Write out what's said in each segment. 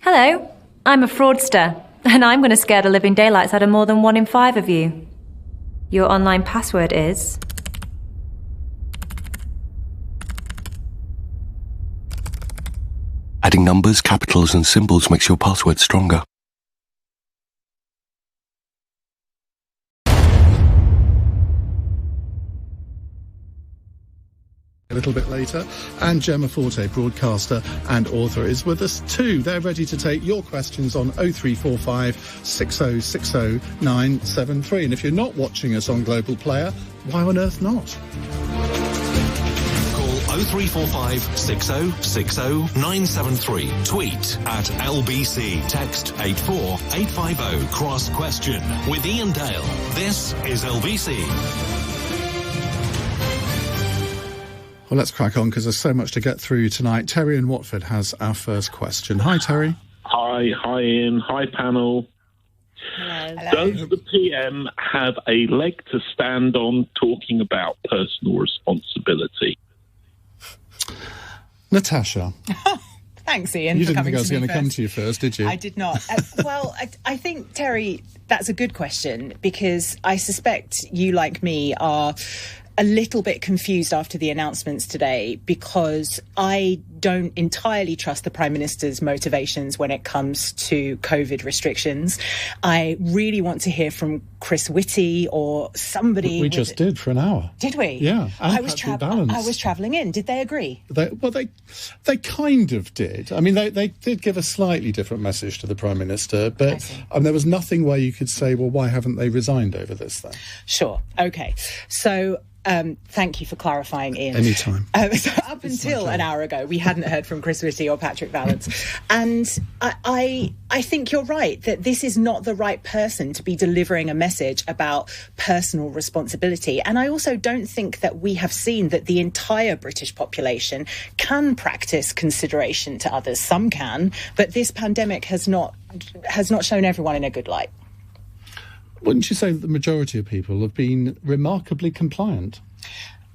Hello, I'm a fraudster, and I'm going to scare the living daylights out of more than 1 in 5 of you. Your online password is... Adding numbers, capitals and symbols makes your password stronger. A little bit later, and Jemma Forte, broadcaster and author, is with us too. They're ready to take your questions on 0345 6060 973. And if you're not watching us on Global Player, why on earth not? Call 0345 6060 973. Tweet at LBC. Text 84850. Cross question with Iain Dale. This is LBC. Well, let's crack on because there's so much to get through tonight. Terry in Watford has our first question. Hi, Terry. Hi, Iain. Hi, panel. Hello. Does the PM have a leg to stand on talking about personal responsibility? Natasha. Thanks, Iain. You for didn't coming think I was going to come first. to you first, did you? I did not. Well, I think, Terry, that's a good question because I suspect you, like me, are a little bit confused after the announcements today because I don't entirely trust the Prime Minister's motivations when it comes to COVID restrictions. I really want to hear from Chris Whitty or somebody. We just did for an hour. Did we? Yeah. I was travelling in. Did they agree? They kind of did. I mean, they did give a slightly different message to the Prime Minister, but there was nothing where you could say, well, why haven't they resigned over this then? Sure. Okay. So... thank you for clarifying, Iain. Anytime. So up until an hour ago, we hadn't heard from Chris Whitty or Patrick Vallance. And I think you're right that this is not the right person to be delivering a message about personal responsibility. And I also don't think that we have seen that the entire British population can practice consideration to others. Some can, but this pandemic has not shown everyone in a good light. Wouldn't you say that the majority of people have been remarkably compliant?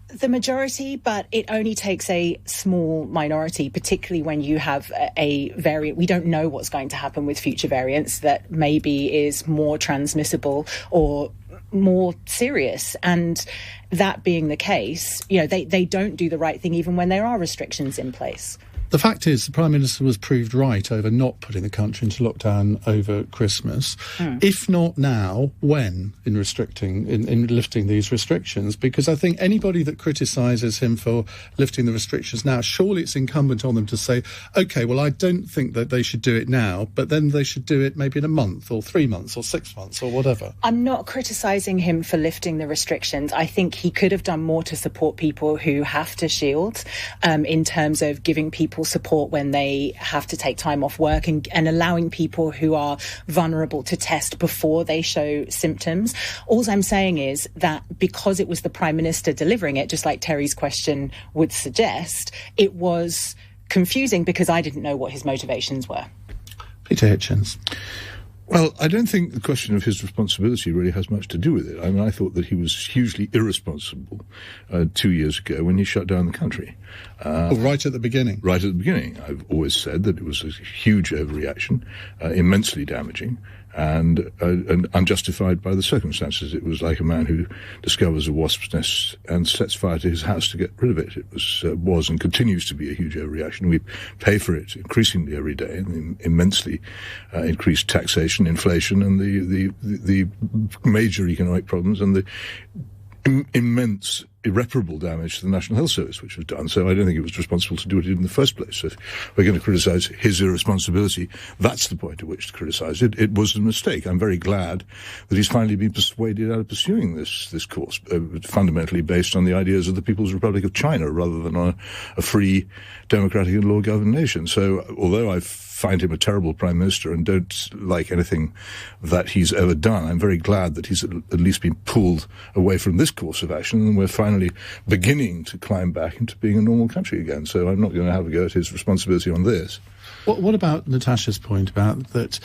The majority, but it only takes a small minority, particularly when you have a variant. We don't know what's going to happen with future variants that maybe is more transmissible or more serious. And that being the case, they don't do the right thing even when there are restrictions in place. The fact is, the Prime Minister was proved right over not putting the country into lockdown over Christmas. If not now, when in lifting these restrictions? Because I think anybody that criticises him for lifting the restrictions now, surely it's incumbent on them to say, OK, well, I don't think that they should do it now, but then they should do it maybe in a month or 3 months or 6 months or whatever. I'm not criticising him for lifting the restrictions. I think he could have done more to support people who have to shield in terms of giving people support when they have to take time off work and allowing people who are vulnerable to test before they show symptoms. All I'm saying is that because it was the Prime Minister delivering it, just like Terry's question would suggest, it was confusing because I didn't know what his motivations were. Peter Hitchens. Well, I don't think the question of his responsibility really has much to do with it. I mean, I thought that he was hugely irresponsible 2 years ago when he shut down the country. Right at the beginning. Right at the beginning. I've always said that it was a huge overreaction, immensely damaging, and unjustified by the circumstances. It was like a man who discovers a wasp's nest and sets fire to his house to get rid of it. It was and continues to be a huge overreaction. We pay for it increasingly every day, and the immensely increased taxation, inflation, and the major economic problems and the immense irreparable damage to the National Health Service, which was done. So I don't think it was responsible to do it in the first place. So if we're going to criticise his irresponsibility, that's the point at which to criticise it. It was a mistake. I'm very glad that he's finally been persuaded out of pursuing this course, fundamentally based on the ideas of the People's Republic of China rather than on a free, democratic and law-governed nation. So although I find him a terrible Prime Minister and don't like anything that he's ever done, I'm very glad that he's at least been pulled away from this course of action and we're finally beginning to climb back into being a normal country again. So I'm not going to have a go at his responsibility on this. What about Natasha's point about that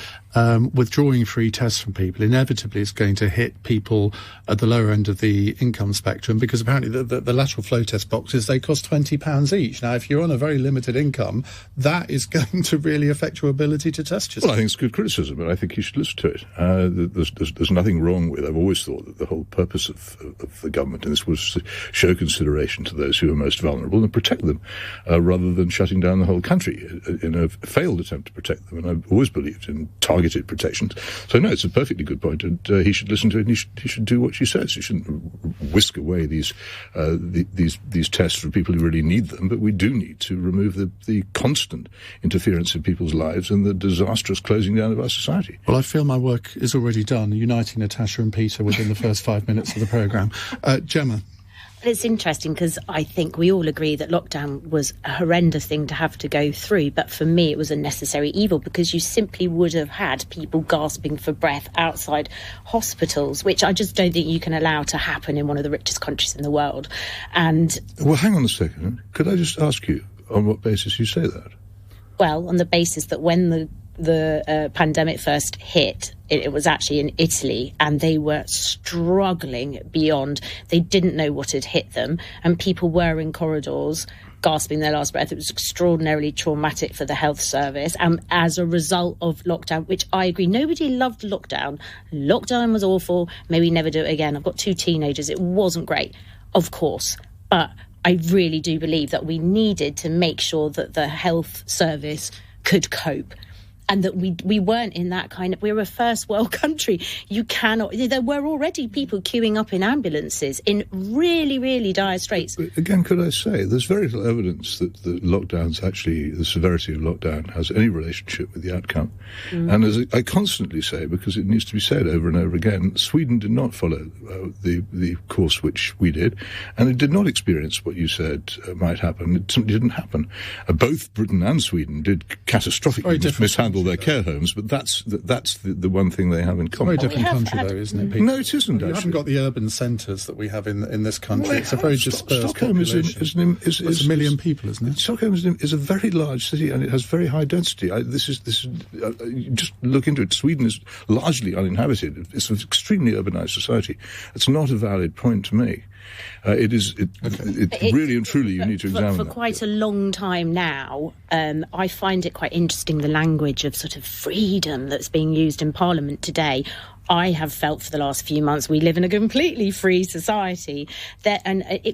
withdrawing free tests from people inevitably is going to hit people at the lower end of the income spectrum, because apparently the lateral flow test boxes, they cost £20 each. Now, if you're on a very limited income, that is going to really affect your ability to test yourself. Well, I think it's good criticism, and I think you should listen to it. There's nothing wrong with. I've always thought that the whole purpose of the government in this was to show consideration to those who are most vulnerable and protect them, rather than shutting down the whole country in a failed attempt to protect them. And I've always believed in targeted protections. So no, it's a perfectly good point, and he should listen to it, and he should do what she says. He shouldn't whisk away these tests for people who really need them, but we do need to remove the constant interference in people's lives and the disastrous closing down of our society. Well, I feel my work is already done, uniting Natasha and Peter within the first 5 minutes of the programme. Jemma? It's interesting because I think we all agree that lockdown was a horrendous thing to have to go through, but for me it was a necessary evil, because you simply would have had people gasping for breath outside hospitals, which I just don't think you can allow to happen in one of the richest countries in the world. And well, hang on a second. Could I just ask you on what basis you say that? Well, on the basis that when the pandemic first hit, it was actually in Italy, and they were struggling beyond. They didn't know what had hit them, and people were in corridors gasping their last breath. It was extraordinarily traumatic for the health service, and as a result of lockdown, which I agree, nobody loved lockdown. Lockdown was awful. Maybe never do it again. I've got 2 teenagers. It wasn't great, of course, but I really do believe that we needed to make sure that the health service could cope. And that we weren't in that kind of... We're a first world country. You cannot... There were already people queuing up in ambulances in really, really dire straits. But again, could I say, there's very little evidence that the lockdowns actually... The severity of lockdown has any relationship with the outcome. And as I constantly say, because it needs to be said over and over again, Sweden did not follow the course which we did, and it did not experience what you said might happen. It simply didn't happen. Both Britain and Sweden did catastrophically mishandle their care homes, but that's the one thing they have in common. It's a very different country, though, isn't it, Peter? No, it isn't. You haven't got the urban centres that we have in this country. It's a very dispersed Stockholm population. is a million people, isn't it? Stockholm is a very large city, and it has very high density. Just look into it. Sweden is largely uninhabited. It's an extremely urbanised society. It's not a valid point to make. Really and truly you need to examine for quite a long time now. I find it quite interesting, the language of sort of freedom that's being used in Parliament today. I have felt for the last few months we live in a completely free society,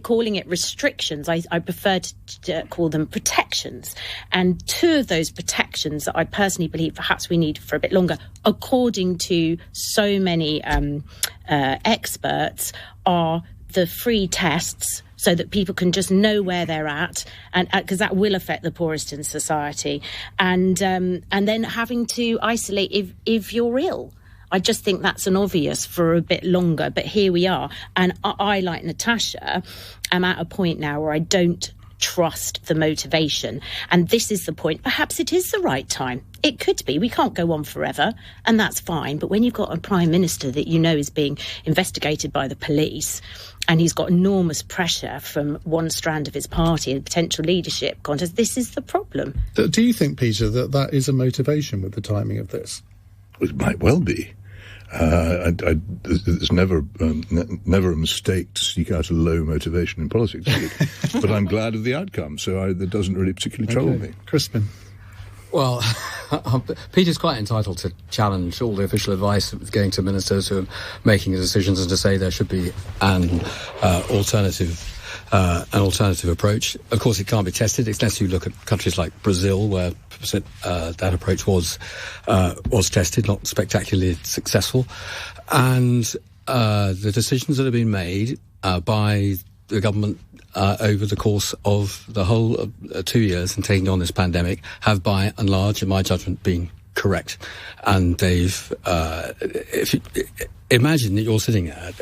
calling it restrictions, I prefer to call them protections. And 2 of those protections that I personally believe perhaps we need for a bit longer, according to so many experts, are the free tests, so that people can just know where they're at, and because that will affect the poorest in society, and then having to isolate if you're ill. I just think that's an obvious for a bit longer, but here we are. And I, like Natasha, am at a point now where I don't trust the motivation. And this is the point. Perhaps it is the right time. It could be. We can't go on forever, and that's fine. But when you've got a Prime Minister that you know is being investigated by the police, and he's got enormous pressure from one strand of his party and potential leadership contest, this is the problem. Do you think, Peter, that is a motivation with the timing of this? It might well be. There's never a mistake to seek out a low motivation in politics, but I'm glad of the outcome, so that doesn't really particularly trouble me. Crispin? Well, Peter's quite entitled to challenge all the official advice that was going to ministers who are making the decisions, and to say there should be an alternative approach. Of course, it can't be tested unless you look at countries like Brazil, where that approach was tested, not spectacularly successful. And the decisions that have been made by the government over the course of the whole 2 years and taking on this pandemic have, by and large, in my judgment, been correct. And they've... Imagine that you're sitting there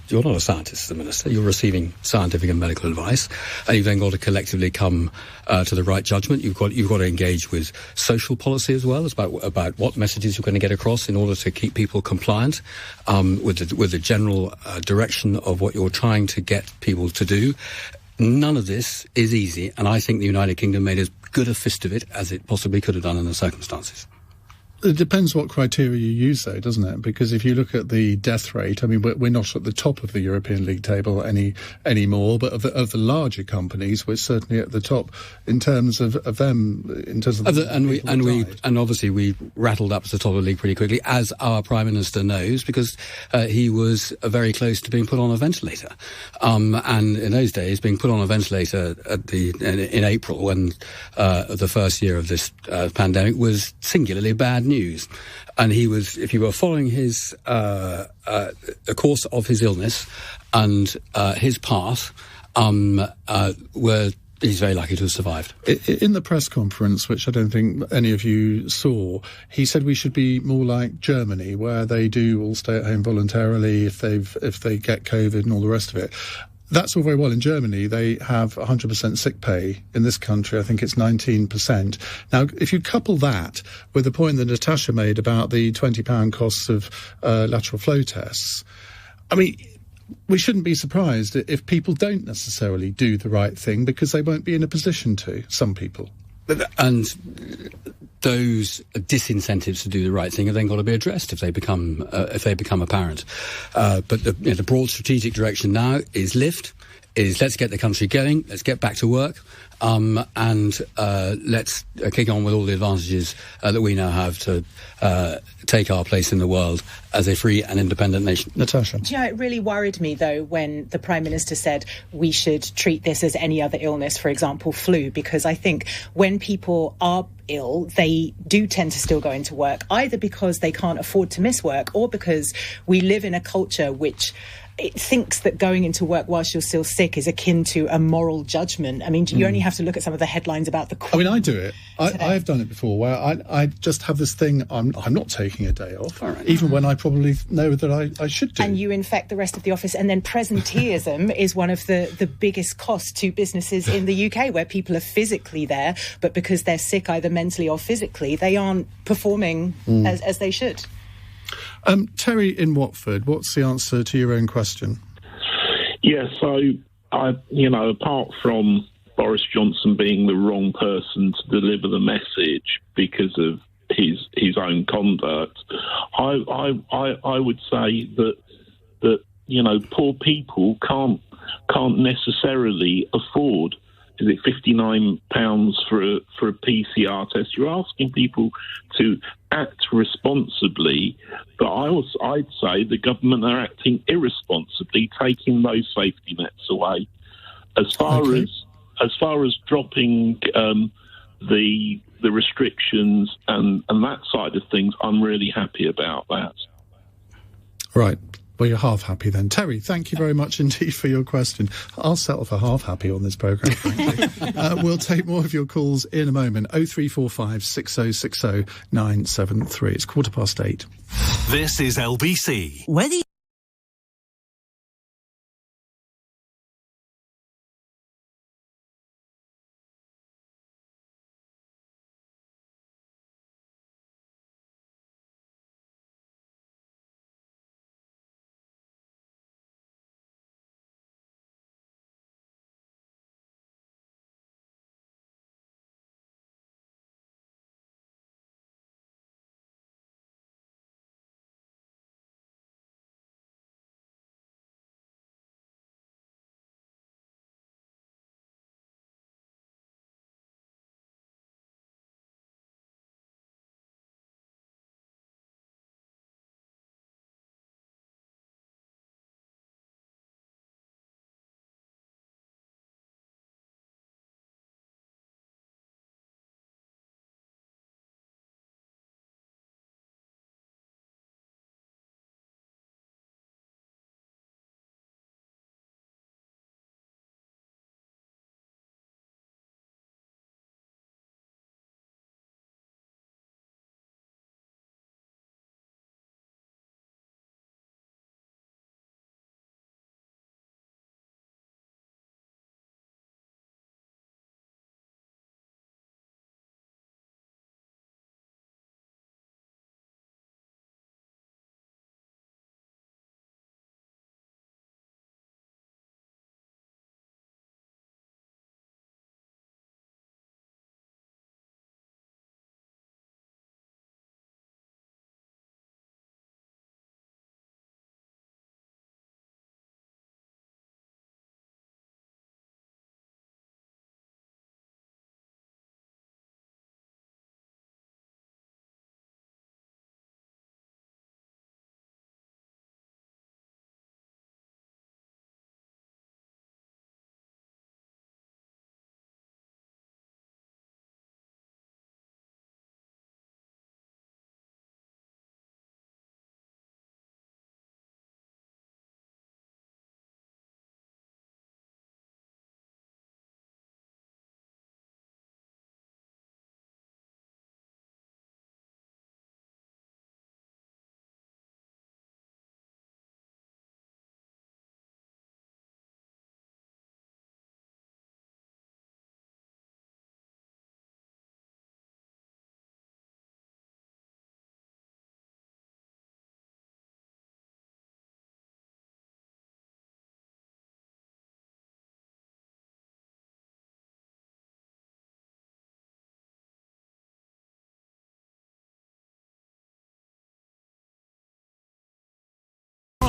you're not a scientist, the minister, you're receiving scientific and medical advice, and you've then got to collectively come to the right judgment. You've got to engage with social policy as well, about what messages you're going to get across in order to keep people compliant with the general direction of what you're trying to get people to do. None of this is easy, and I think the United Kingdom made a good a fist of it as it possibly could have done in the circumstances. It depends what criteria you use, though, doesn't it? Because if you look at the death rate, I mean, we're not at the top of the European League table anymore, but of the larger companies, we're certainly at the top in terms of them, in terms of and obviously we rattled up to the top of the league pretty quickly, as our Prime Minister knows, because he was very close to being put on a ventilator. And in those days, being put on a ventilator in April, when the first year of this pandemic, was singularly bad news. And he was, if you were following his the course of his illness and his path, he's very lucky to have survived. In the press conference, which I don't think any of you saw, he said we should be more like Germany, where they do all stay at home voluntarily if they get COVID and all the rest of it. That's all very well. In Germany, they have 100% sick pay. In this country, I think it's 19%. Now, if you couple that with the point that Natasha made about the £20 costs of lateral flow tests, I mean, we shouldn't be surprised if people don't necessarily do the right thing because they won't be in a position to, some people. And those disincentives to do the right thing have then got to be addressed if they become apparent. But the broad strategic direction now is let's get the country going, let's get back to work, and let's kick on with all the advantages that we now have to take our place in the world as a free and independent nation. Natasha? Do you know, it really worried me, though, when the Prime Minister said we should treat this as any other illness, for example, flu, because I think when people are ill, they do tend to still go into work, either because they can't afford to miss work or because we live in a culture which it thinks that going into work whilst you're still sick is akin to a moral judgment. I mean, you only have to look at some of the headlines about the Queen. I mean, I do it. I've done it before, where I just have this thing, I'm not taking a day off, even when I probably know that I should do. And you infect the rest of the office. And then presenteeism is one of the biggest costs to businesses in the UK, where people are physically there, but because they're sick either mentally or physically, they aren't performing as they should. Terry in Watford, what's the answer to your own question? Yeah, so, apart from Boris Johnson being the wrong person to deliver the message because of his own conduct, I would say that poor people can't necessarily afford, is it £59 for a PCR test? You're asking people to act responsibly, but I'd say the government are acting irresponsibly, taking those safety nets away. As far as dropping the restrictions and that side of things, I'm really happy about that. Right. Well, you're half happy then. Terry, thank you very much indeed for your question. I'll settle for half happy on this programme, frankly. We'll take more of your calls in a moment. 0345 6060 973. It's 8:15. This is LBC. Whether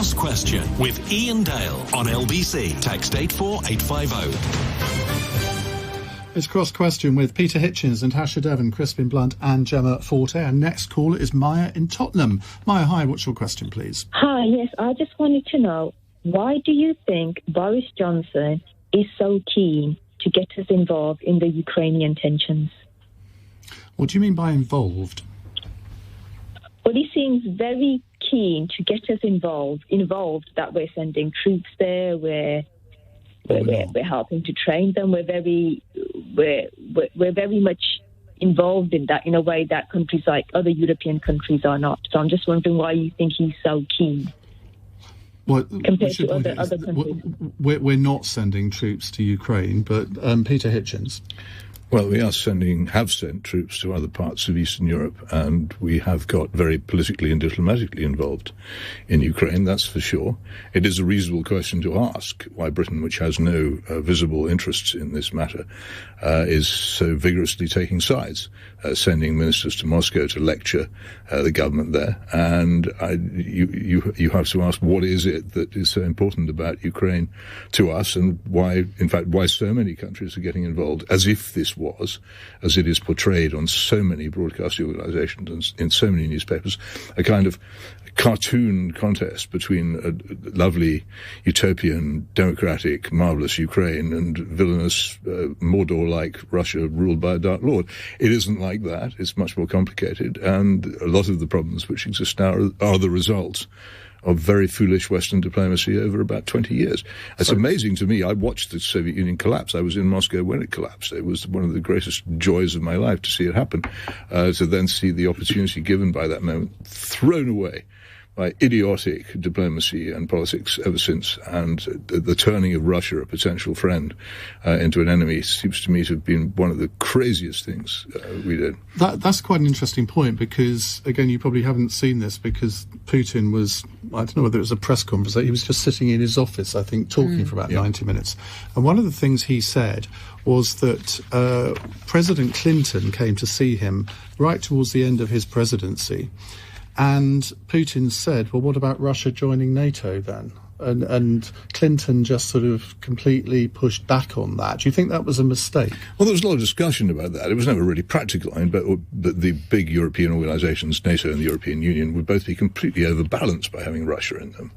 Cross Question with Iain Dale on LBC. Text 84850. It's Cross Question with Peter Hitchens, Natasha, Devon, Crispin, Blunt and Jemma Forte. Our next caller is Maya in Tottenham. Maya, hi, what's your question, please? Hi, yes, I just wanted to know, why do you think Boris Johnson is so keen to get us involved in the Ukrainian tensions? What do you mean by involved? Well, he seems very keen to get us involved that we're sending troops there, we're helping to train them, we're very much involved in that in a way that countries like other European countries are not. So I'm just wondering why you think he's so keen. Well, compared to other countries. We're not sending troops to Ukraine, but Peter Hitchens. Well, we have sent troops to other parts of Eastern Europe, and we have got very politically and diplomatically involved in Ukraine, that's for sure. It is a reasonable question to ask why Britain, which has no visible interests in this matter, is so vigorously taking sides, sending ministers to Moscow to lecture the government there. And you have to ask, what is it that is so important about Ukraine to us, and why so many countries are getting involved, as if this was, as it is portrayed on so many broadcasting organizations and in so many newspapers, a kind of cartoon contest between a lovely, utopian, democratic, marvelous Ukraine and villainous, Mordor-like Russia ruled by a dark lord. It isn't like that. It's much more complicated, and a lot of the problems which exist now are the result of very foolish Western diplomacy over about 20 years. It's amazing to me. I watched the Soviet Union collapse. I was in Moscow when it collapsed. It was one of the greatest joys of my life to see it happen, to then see the opportunity given by that moment thrown away by idiotic diplomacy and politics ever since, and the turning of Russia, a potential friend, into an enemy, seems to me to have been one of the craziest things we did. That's quite an interesting point, because, again, you probably haven't seen this, because Putin was, I don't know whether it was a press conference, he was just sitting in his office, I think, talking for about 90 minutes. And one of the things he said was that President Clinton came to see him right towards the end of his presidency. And Putin said, well, what about Russia joining NATO then? And Clinton just sort of completely pushed back on that. Do you think that was a mistake? Well, there was a lot of discussion about that. It was never really practical, but the big European organizations, NATO and the European Union, would both be completely overbalanced by having Russia in them.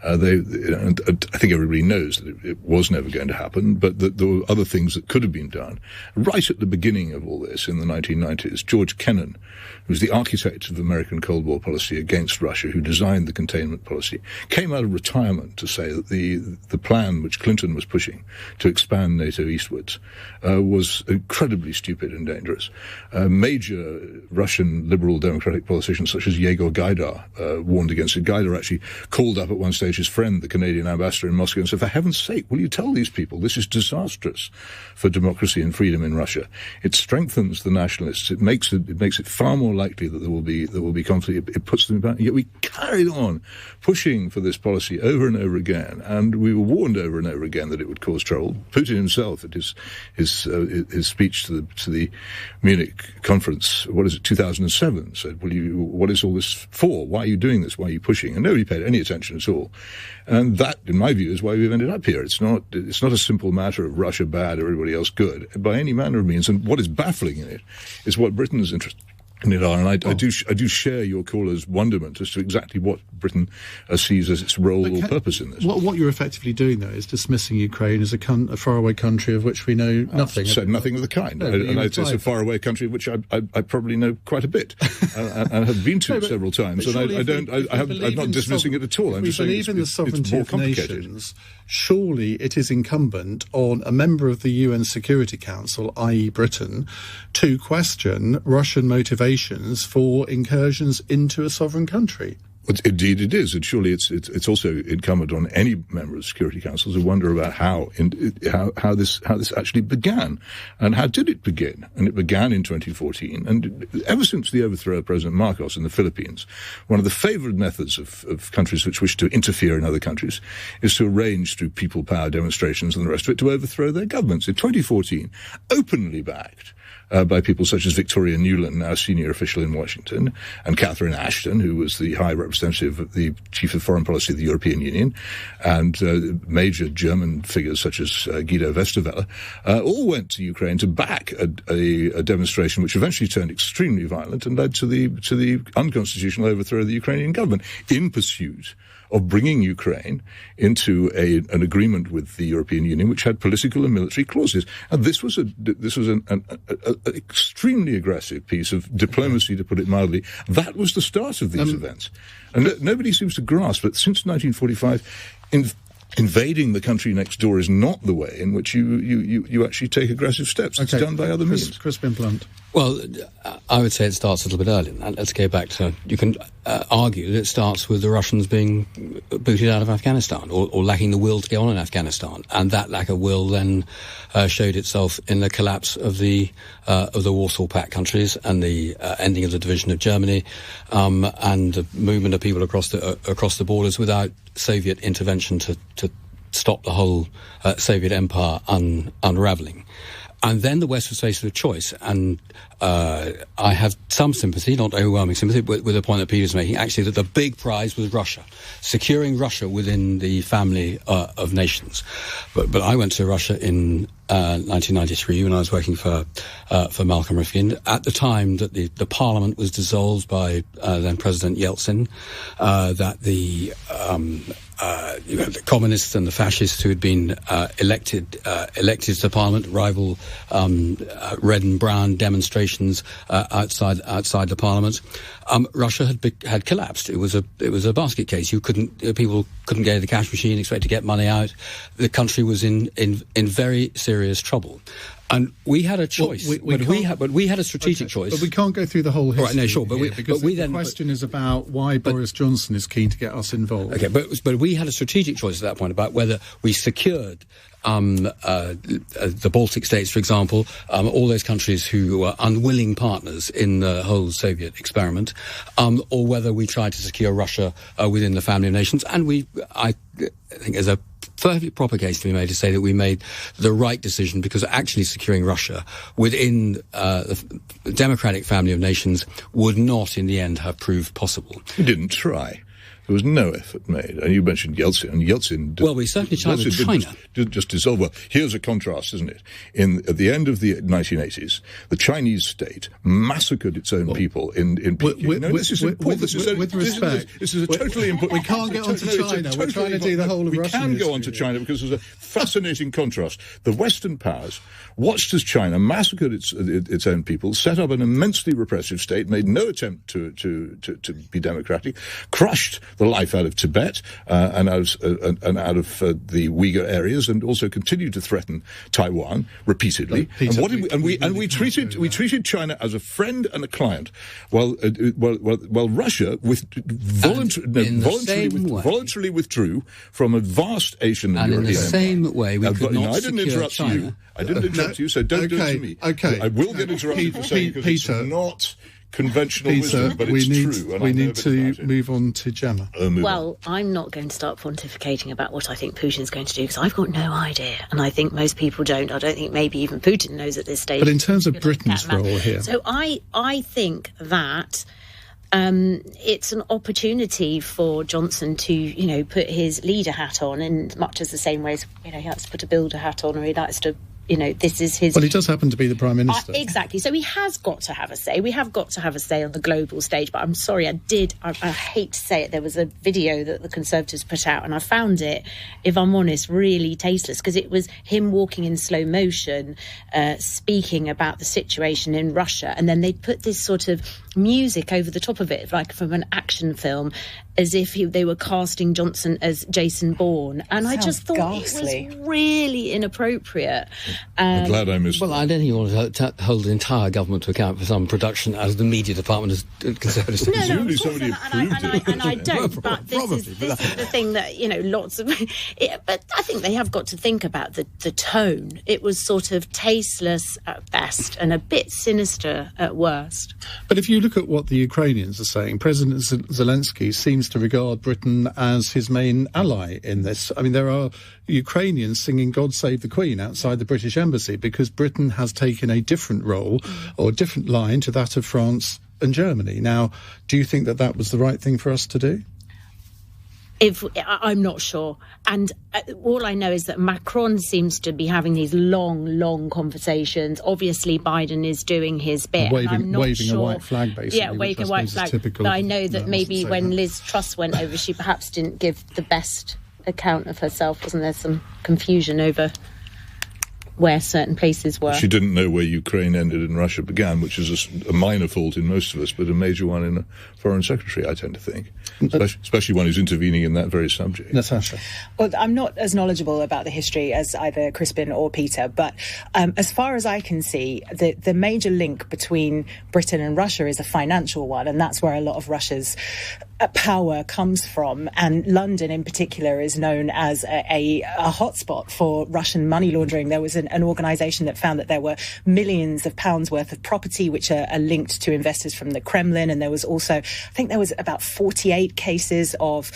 I think everybody knows that it was never going to happen, but that there were other things that could have been done. Right at the beginning of all this, in the 1990s, George Kennan, who was the architect of American Cold War policy against Russia, who designed the containment policy, came out of retirement to say that the plan which Clinton was pushing to expand NATO eastwards was incredibly stupid and dangerous. Major Russian liberal democratic politicians such as Yegor Gaidar warned against it. Gaidar actually called up at one stage his friend, the Canadian ambassador in Moscow, and said, for heaven's sake, will you tell these people this is disastrous for democracy and freedom in Russia? It strengthens the nationalists. It makes it far more likely that there will be conflict. It puts them back. Yet we carried on pushing for this policy over and over again, and we were warned over and over again that it would cause trouble. Putin himself, at his speech to the Munich conference, 2007, said, what is all this for? Why are you doing this? Why are you pushing? And nobody paid any attention at all. And that, in my view, is why we've ended up here. It's not a simple matter of Russia bad or everybody else good, by any manner of means. And what is baffling in it is what Britain's interest in it are, and I do share your caller's wonderment as to exactly what Britain sees as its role or purpose in this. What you're effectively doing, though, is dismissing Ukraine as a faraway country of which we know nothing. I've said nothing of the kind. No, it's a faraway country of which I probably know quite a bit and have been to several times. And I'm not dismissing it at all. I'm just saying it's more complicated. Nations, surely it is incumbent on a member of the UN Security Council, i.e. Britain, to question Russian motivations for incursions into a sovereign country. Indeed it is, and surely it's also incumbent on any member of the Security Council to wonder about how this actually began, and how did it begin? And it began in 2014, and ever since the overthrow of President Marcos in the Philippines, one of the favoured methods of countries which wish to interfere in other countries is to arrange through people power demonstrations and the rest of it to overthrow their governments. In 2014, openly backed by people such as Victoria Nuland, now senior official in Washington, and Catherine Ashton, who was the High Representative representative of the chief of foreign policy of the European Union, and major German figures such as Guido Westerwelle, all went to Ukraine to back a demonstration which eventually turned extremely violent and led to the unconstitutional overthrow of the Ukrainian government in pursuit of bringing Ukraine into an agreement with the European Union, which had political and military clauses. And this was an extremely aggressive piece of diplomacy, to put it mildly. That was the start of these events. And nobody seems to grasp that since 1945, invading the country next door is not the way in which you actually take aggressive steps. It's done by other means. Crispin Blunt. Well, I would say it starts a little bit earlier. Let's go back to, you can argue that it starts with the Russians being booted out of Afghanistan or lacking the will to go on in Afghanistan. And that lack of will then showed itself in the collapse of the Warsaw Pact countries and the ending of the division of Germany, and the movement of people across the borders without Soviet intervention to stop the whole Soviet empire unravelling. And then the West was faced with a choice, and I have some sympathy, not overwhelming sympathy, with the point that Peter's making, actually, that the big prize was Russia, securing Russia within the family of nations. But I went to Russia in 1993 when I was working for Malcolm Rifkin, at the time that the parliament was dissolved by then President Yeltsin, that the communists and the fascists who had been elected to the parliament, rival red and brown demonstrations outside the parliament. Russia had collapsed. It was a basket case. People couldn't go to the cash machine, expect to get money out. The country was in very serious trouble. And we had a choice, but we had a strategic choice. But we can't go through the whole history. Right, no, sure, the question is about why Boris Johnson is keen to get us involved. Okay, but we had a strategic choice at that point about whether we secured the Baltic states, for example, all those countries who were unwilling partners in the whole Soviet experiment, or whether we tried to secure Russia within the family of nations. And I think there's a perfectly proper case to be made to say that we made the right decision, because actually securing Russia within the democratic family of nations would not in the end have proved possible. We didn't try. There was no effort made. And you mentioned Yeltsin. And Yeltsin... Well, we certainly tried with China. Didn't just dissolve. Well, here's a contrast, isn't it? At the end of the 1980s, the Chinese state massacred its own people in Peking. With respect, this is a totally important... We can't get on to China. We're trying to do the whole of Russian history. We can go on to China because there's a fascinating contrast. The Western powers watched as China massacred its own people, set up an immensely repressive state, made no attempt to be democratic, crushed the life out of Tibet and out of the Uyghur areas, and also continued to threaten Taiwan repeatedly. We treated China as a friend and a client, while Russia voluntarily withdrew from a vast Asian and European empire. In the same way, we could not secure China. I didn't interrupt you, so don't do it to me. Okay. I will get interrupted for saying because it's not conventional wisdom, but it's true. We need to move on to Jemma. Well, I'm not going to start pontificating about what I think Putin's going to do, because I've got no idea, and I think most people don't. I don't think maybe even Putin knows at this stage. But in terms of Britain's role here... So I think that... it's an opportunity for Johnson to, put his leader hat on, in much as the same way as, he likes to put a builder hat on, or he likes to, this is his... Well, he does happen to be the Prime Minister. Exactly. So he has got to have a say. We have got to have a say on the global stage. But I'm sorry, I hate to say it, there was a video that the Conservatives put out, and I found it, if I'm honest, really tasteless, because it was him walking in slow motion, speaking about the situation in Russia, and then they put this sort of music over the top of it, like from an action film, as if they were casting Johnson as Jason Bourne. And I just thought ghastly. It was really inappropriate. I'm glad I missed Well, I don't think you want to hold the entire government to account for some production as the media department as Conservatives. Presumably somebody approved it. And I don't, but this is the thing that, lots of... but I think they have got to think about the tone. It was sort of tasteless at best and a bit sinister at worst. But if you look at what the Ukrainians are saying, President Zelensky seems to regard Britain as his main ally in this. I mean, there are Ukrainians singing God Save the Queen outside the British Embassy because Britain has taken a different role or different line to that of France and Germany. Now, do you think that was the right thing for us to do? I'm not sure. And all I know is that Macron seems to be having these long conversations. Obviously, Biden is doing his bit. Waving a white flag, basically. Yeah, waving a white flag. But I know that maybe when Liz Truss went over, she perhaps didn't give the best account of herself. Wasn't there some confusion over where certain places were? She didn't know where Ukraine ended and Russia began, which is a minor fault in most of us, but a major one in a foreign secretary, I tend to think, especially one who's intervening in that very subject. Natasha? Well, I'm not as knowledgeable about the history as either Crispin or Peter, but as far as I can see, the major link between Britain and Russia is a financial one, and that's where a lot of Russia's power comes from. And London in particular is known as a hotspot for Russian money laundering. There was an organisation that found that there were millions of pounds worth of property which are linked to investors from the Kremlin, and there was also, I think there was about 48 cases of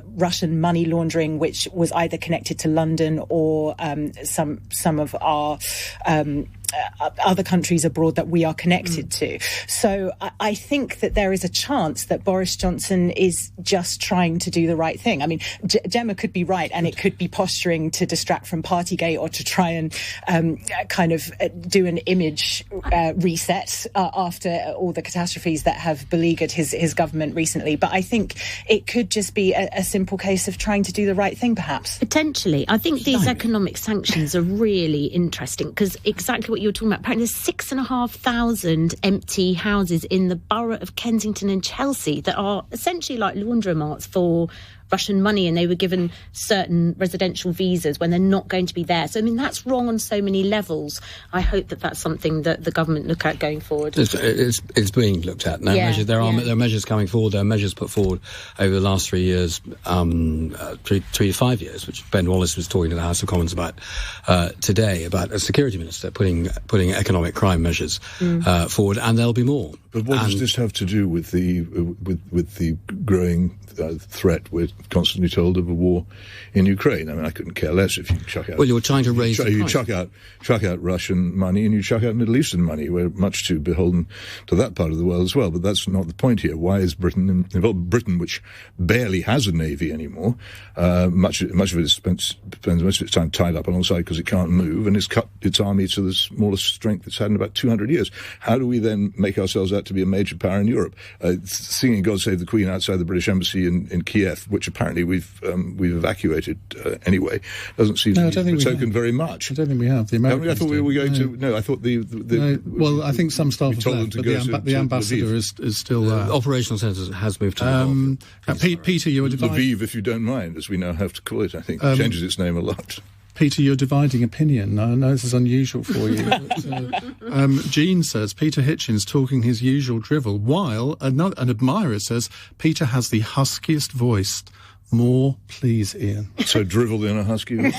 Russian money laundering which was either connected to London or some of our other countries abroad that we are connected to. So I think that there is a chance that Boris Johnson is just trying to do the right thing. I mean, Jemma could be right, and it could be posturing to distract from Partygate or to try and kind of do an image reset after all the catastrophes that have beleaguered his government recently. But I think it could just be a simple case of trying to do the right thing, perhaps. Potentially. I think these economic sanctions are really interesting because exactly what you were talking about. Apparently there's 6,500 empty houses in the borough of Kensington and Chelsea that are essentially like laundromats for Russian money, and they were given certain residential visas when they're not going to be there. So, I mean, that's wrong on so many levels. I hope that that's something that the government look at going forward. It's being looked at now. Yeah, there are measures coming forward. There are measures put forward over the last 3 years, 3 to 5 years, which Ben Wallace was talking to the House of Commons about today, about a security minister putting economic crime measures forward, and there'll be more. But what does this have to do with the growing threat we're constantly told of a war in Ukraine? I mean, I couldn't care less if you chuck out... Well, you're trying to raise... You chuck out Russian money and you chuck out Middle Eastern money. We're much too beholden to that part of the world as well. But that's not the point here. Why is Britain involved? Britain, which barely has a navy anymore, much of it spends most of its time tied up alongside because it can't move, and it's cut its army to the smallest strength it's had in about 200 years. How do we then make ourselves out to be a major power in Europe? Singing God Save the Queen outside the British Embassy in Kiev, which apparently we've evacuated anyway, doesn't seem to be token very much. I don't think we have. The Americans I thought we were going to... No, I thought well, I think some staff have left, but the ambassador is still there. Operational centre has moved to Peter, you were dividing... Lviv, if you don't mind, as we now have to call it, I think. It changes its name a lot. Peter, you're dividing opinion. I know this is unusual for you. But, Jean says, Peter Hitchens talking his usual drivel, while an admirer says, Peter has the huskiest voice. More, please, Iain. So drivel in a husky voice?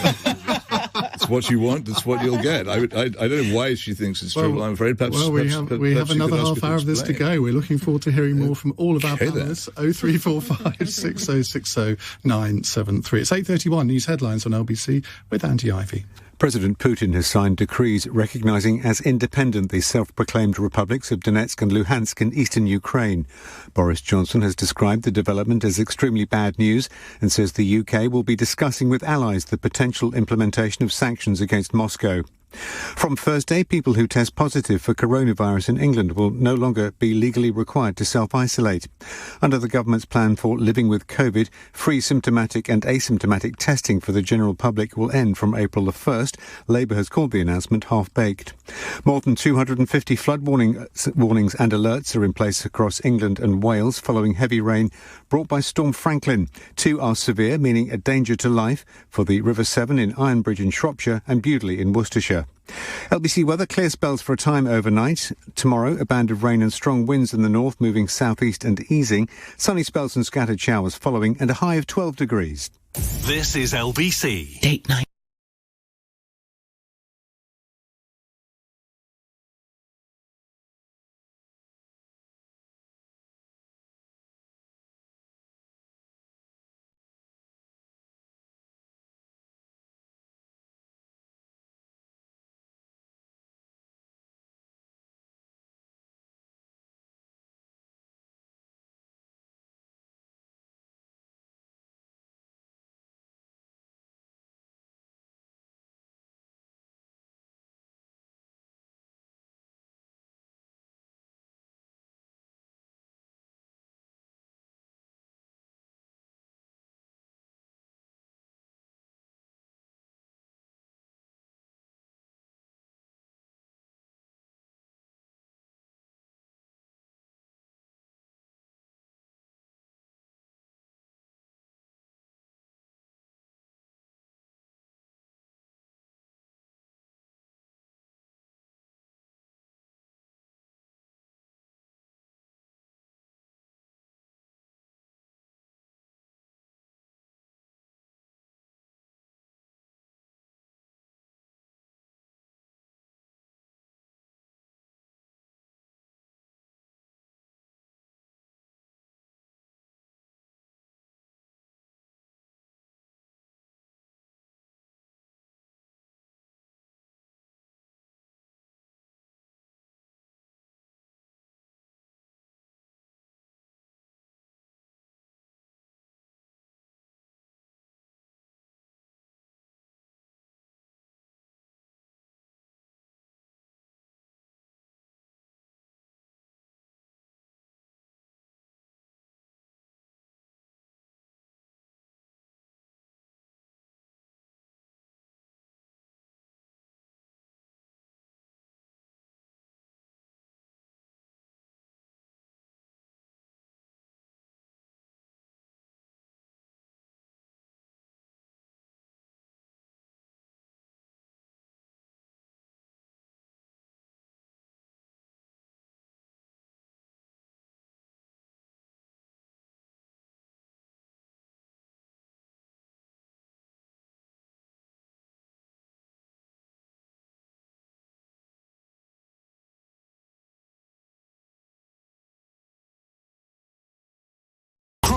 It's what you want, it's what you'll get. I don't know why she thinks it's drivel, I'm afraid. We have another half hour of this to go. We're looking forward to hearing more from all of our panellists. 0345 6060 973. It's 8:31. News headlines on LBC with Andy Ivy. President Putin has signed decrees recognising as independent the self-proclaimed republics of Donetsk and Luhansk in eastern Ukraine. Boris Johnson has described the development as extremely bad news and says the UK will be discussing with allies the potential implementation of sanctions against Moscow. From Thursday, people who test positive for coronavirus in England will no longer be legally required to self-isolate. Under the government's plan for living with COVID, free symptomatic and asymptomatic testing for the general public will end from April the 1st. Labour has called the announcement half-baked. More than 250 flood warnings and alerts are in place across England and Wales following heavy rain brought by Storm Franklin. 2 are severe, meaning a danger to life for the River Severn in Ironbridge in Shropshire and Bewdley in Worcestershire. LBC weather, clear spells for a time overnight. Tomorrow, a band of rain and strong winds in the north moving southeast and easing. Sunny spells and scattered showers following and a high of 12 degrees. This is LBC. Date night.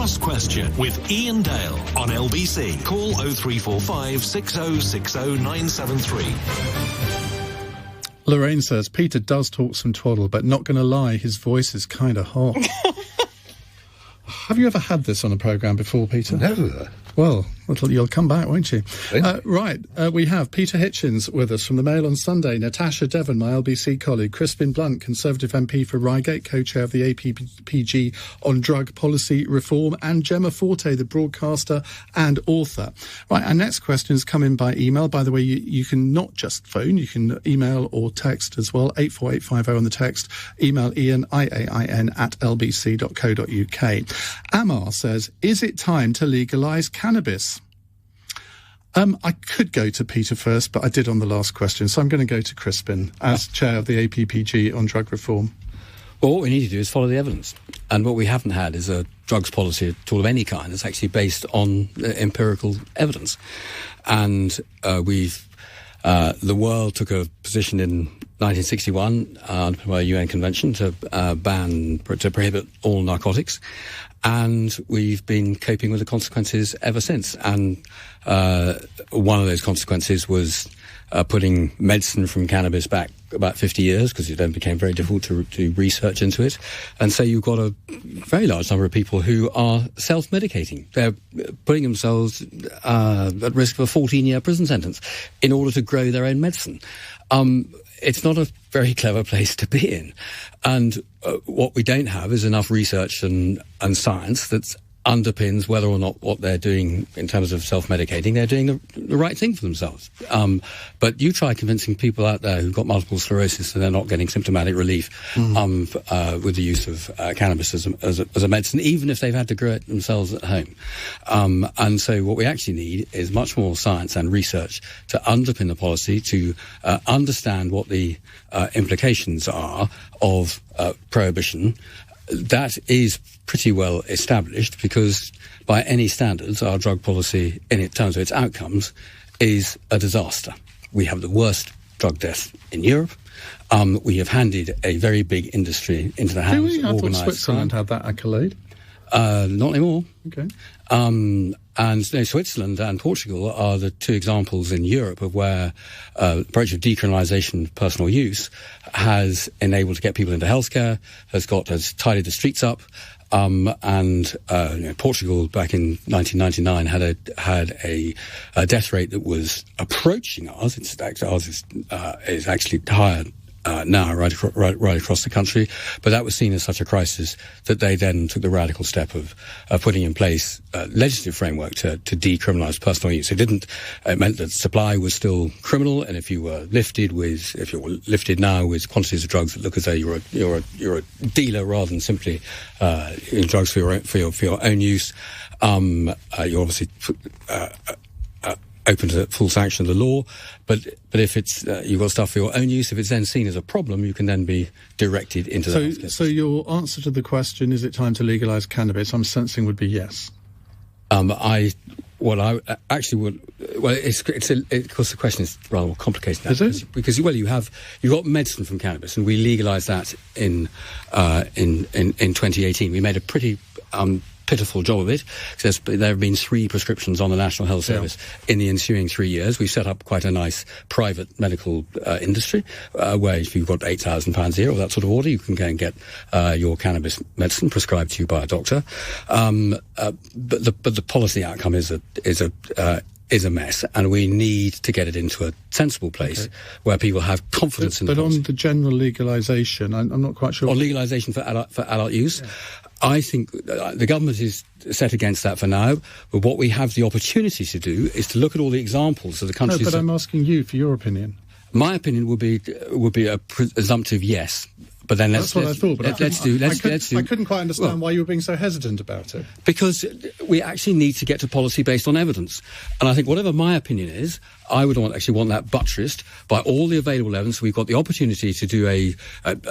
Last Question with Iain Dale on LBC. Call 0345 6060 973. Lorraine says, Peter does talk some twaddle, but not going to lie, his voice is kind of hot. Have you ever had this on a programme before, Peter? Never. Well, you'll come back, won't you? We have Peter Hitchens with us from the Mail on Sunday, Natasha, Devon, my LBC colleague, Crispin Blunt, Conservative MP for Reigate, co-chair of the APPG on drug policy reform, and Jemma Forte, the broadcaster and author. Right, our next question has come in by email. By the way, you can not just phone, you can email or text as well, 84850 on the text. Email Iain, IAIN, @lbc.co.uk. Amar says, is it time to legalise cannabis? I could go to Peter first, but I did on the last question, so I'm going to go to Crispin as chair of the APPG on drug reform. Well, what we need to do is follow the evidence. And what we haven't had is a drugs policy at all of any kind that's actually based on empirical evidence. And the world took a position in 1961 under the UN Convention to prohibit all narcotics. And we've been coping with the consequences ever since. And one of those consequences was putting medicine from cannabis back about 50 years, because it then became very difficult to do research into it. And so you've got a very large number of people who are self-medicating. They're putting themselves at risk of a 14-year prison sentence in order to grow their own medicine. It's not a very clever place to be in. And what we don't have is enough research and science that underpins whether or not what they're doing in terms of self-medicating, they're doing the right thing for themselves. But you try convincing people out there who've got multiple sclerosis and they're not getting symptomatic relief with the use of cannabis as a medicine, even if they've had to grow it themselves at home. And so what we actually need is much more science and research to underpin the policy, to understand what the implications are of prohibition. That is pretty well established, because by any standards, our drug policy, in terms of its outcomes, is a disaster. We have the worst drug deaths in Europe. We have handed a very big industry into the hands of organised crime. I thought Switzerland had that accolade. Not anymore. Okay. And Switzerland and Portugal are the two examples in Europe of where the approach of decriminalisation of personal use has enabled to get people into healthcare, has tidied the streets up. Portugal back in 1999 had a death rate that was approaching ours. Ours is actually higher now, right across the country. But that was seen as such a crisis that they then took the radical step of putting in place a legislative framework to decriminalise personal use. It meant that supply was still criminal, and if you were lifted now with quantities of drugs that look as though you're a dealer rather than simply in drugs for your own use, you're obviously open to full sanction of the law, but if it's you've got stuff for your own use, if it's then seen as a problem, you can then be directed into the healthcare. So your answer to the question, is it time to legalise cannabis, I'm sensing would be yes. Of course the question is rather more complicated now. Is it? Because you've got medicine from cannabis, and we legalised that in 2018. We made a pretty pitiful job of it, because there have been 3 prescriptions on the National Health Service in the ensuing 3 years. We've set up quite a nice private medical industry where if you've got £8,000 a year or that sort of order, you can go and get your cannabis medicine prescribed to you by a doctor. But the policy outcome is a mess, and we need to get it into a sensible place where people have confidence in the policy. But on the general legalisation, I'm not quite sure. On legalisation for adult use, I think the government is set against that for now, but what we have the opportunity to do is to look at all the examples of the countries... No, but I'm asking you for your opinion. My opinion would be a presumptive yes. But then let's do. I couldn't quite understand why you were being so hesitant about it. Because we actually need to get to policy based on evidence, and I think whatever my opinion is, I would want that buttressed by all the available evidence. We've got the opportunity to do a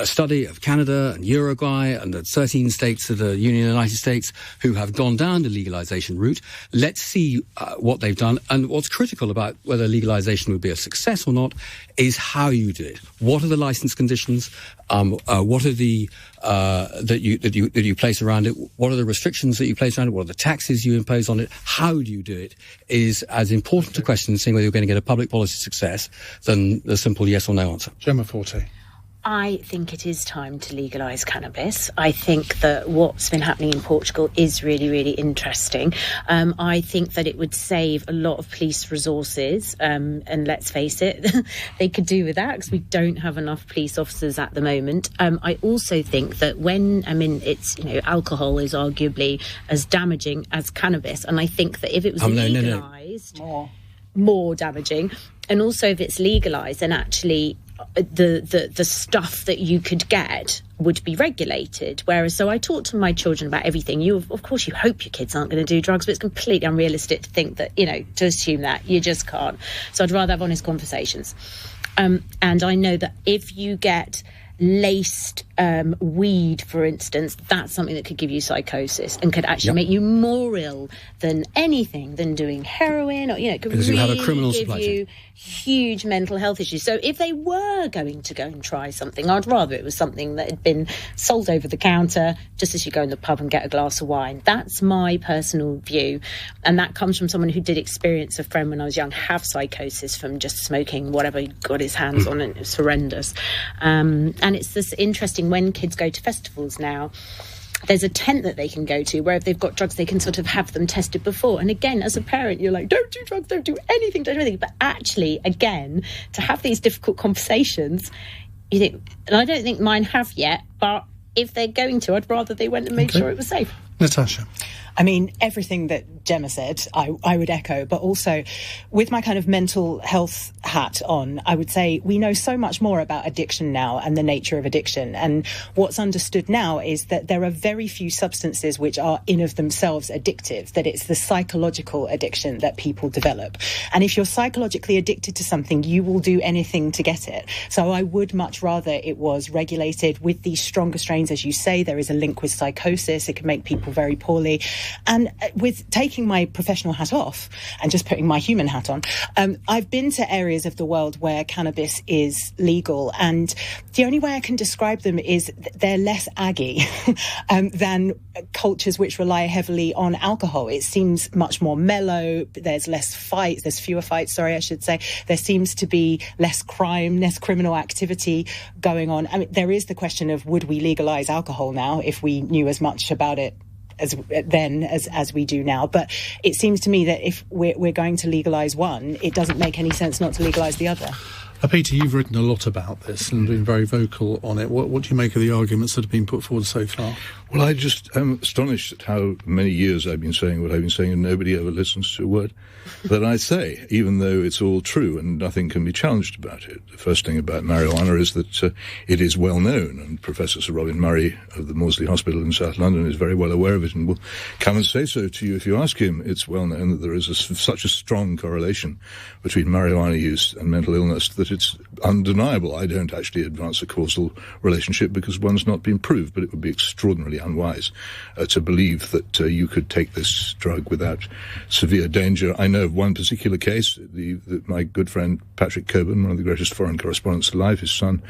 study of Canada and Uruguay and the 13 states of the Union of the United States who have gone down the legalisation route. Let's see what they've done, and what's critical about whether legalisation would be a success or not is how you do it. What are the licence conditions? what are the that you place around it? What are the restrictions that you place around it? What are the taxes you impose on it? How do you do it? Is as important a question as seeing whether you're going to get a public policy success than the simple yes or no answer. Jemma Forte. I think it is time to legalise cannabis. I think that what's been happening in Portugal is really, really interesting. I think that it would save a lot of police resources, and let's face it, they could do with that because we don't have enough police officers at the moment. I also think that alcohol is arguably as damaging as cannabis, and I think that if it was legalised, more damaging, and also if it's legalised, then actually the stuff that you could get would be regulated. Whereas, so I talk to my children about everything. Of course, you hope your kids aren't going to do drugs, but it's completely unrealistic to think that, to assume that. You just can't. So I'd rather have honest conversations. And I know that if you get laced weed, for instance, that's something that could give you psychosis and could actually make you more ill than anything than doing heroin, or it could because really you have a criminal give you huge mental health issues. So if they were going to go and try something, I'd rather it was something that had been sold over the counter, just as you go in the pub and get a glass of wine. That's my personal view, and that comes from someone who did experience a friend when I was young have psychosis from just smoking whatever he got his hands on, and it was horrendous. And it's this interesting, when kids go to festivals now, there's a tent that they can go to where if they've got drugs, they can sort of have them tested before. And again, as a parent, you're like, don't do drugs, don't do anything. But actually, again, to have these difficult conversations, you think, and I don't think mine have yet, but if they're going to, I'd rather they went and made sure it was safe. Natasha. I mean, everything that Jemma said, I would echo, but also with my kind of mental health hat on, I would say we know so much more about addiction now and the nature of addiction. And what's understood now is that there are very few substances which are in of themselves addictive, that it's the psychological addiction that people develop. And if you're psychologically addicted to something, you will do anything to get it. So I would much rather it was regulated. With these stronger strains, as you say, there is a link with psychosis. It can make people very poorly. And with taking my professional hat off and just putting my human hat on, I've been to areas of the world where cannabis is legal, and the only way I can describe them is they're less aggy than cultures which rely heavily on alcohol. It seems much more mellow. There's less fights. There's fewer fights, I should say. There seems to be less crime, less criminal activity going on. I mean, there is the question of, would we legalise alcohol now if we knew as much about it as we do now? But it seems to me that if we're going to legalise one, it doesn't make any sense not to legalise the other. Peter, you've written a lot about this and been very vocal on it. What do you make of the arguments that have been put forward so far? Well, I just am astonished at how many years I've been saying what I've been saying, and nobody ever listens to a word that I say, even though it's all true and nothing can be challenged about it. The first thing about marijuana is that it is well known, and Professor Sir Robin Murray of the Maudsley Hospital in South London is very well aware of it and will come and say so to you if you ask him. It's well known that there is such a strong correlation between marijuana use and mental illness that it's undeniable. I don't actually advance a causal relationship because one's not been proved, but it would be extraordinarily unwise to believe that you could take this drug without severe danger. I know of one particular case, my good friend Patrick Coburn, one of the greatest foreign correspondents alive, his son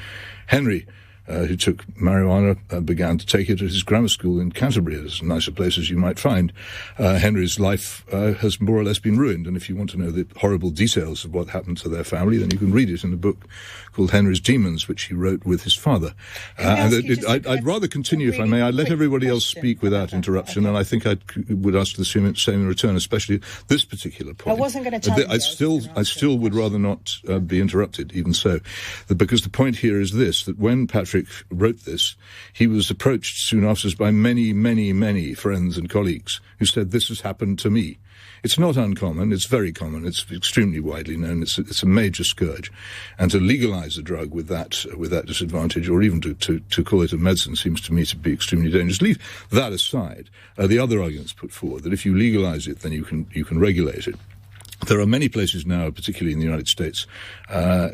Henry, who took marijuana, began to take it at his grammar school in Canterbury, as nice a place as you might find. Henry's life has more or less been ruined, and if you want to know the horrible details of what happened to their family, then you can read it in a book called Henry's Demons, which he wrote with his father. I'd rather continue, if I may. I'd let everybody else speak without interruption, and I think I would ask the same in return, especially this particular point. I wasn't going to challenge I still would rather not be interrupted, even so, because the point here is this, that when Patrick wrote this, he was approached soon afterwards by many, many, many friends and colleagues who said, this has happened to me. It's not uncommon, it's very common, it's extremely widely known, it's a major scourge. And to legalise a drug with that disadvantage, or even to call it a medicine, seems to me to be extremely dangerous. Leave that aside. The other arguments put forward, that if you legalise it, then you can regulate it. There are many places now, particularly in the United States,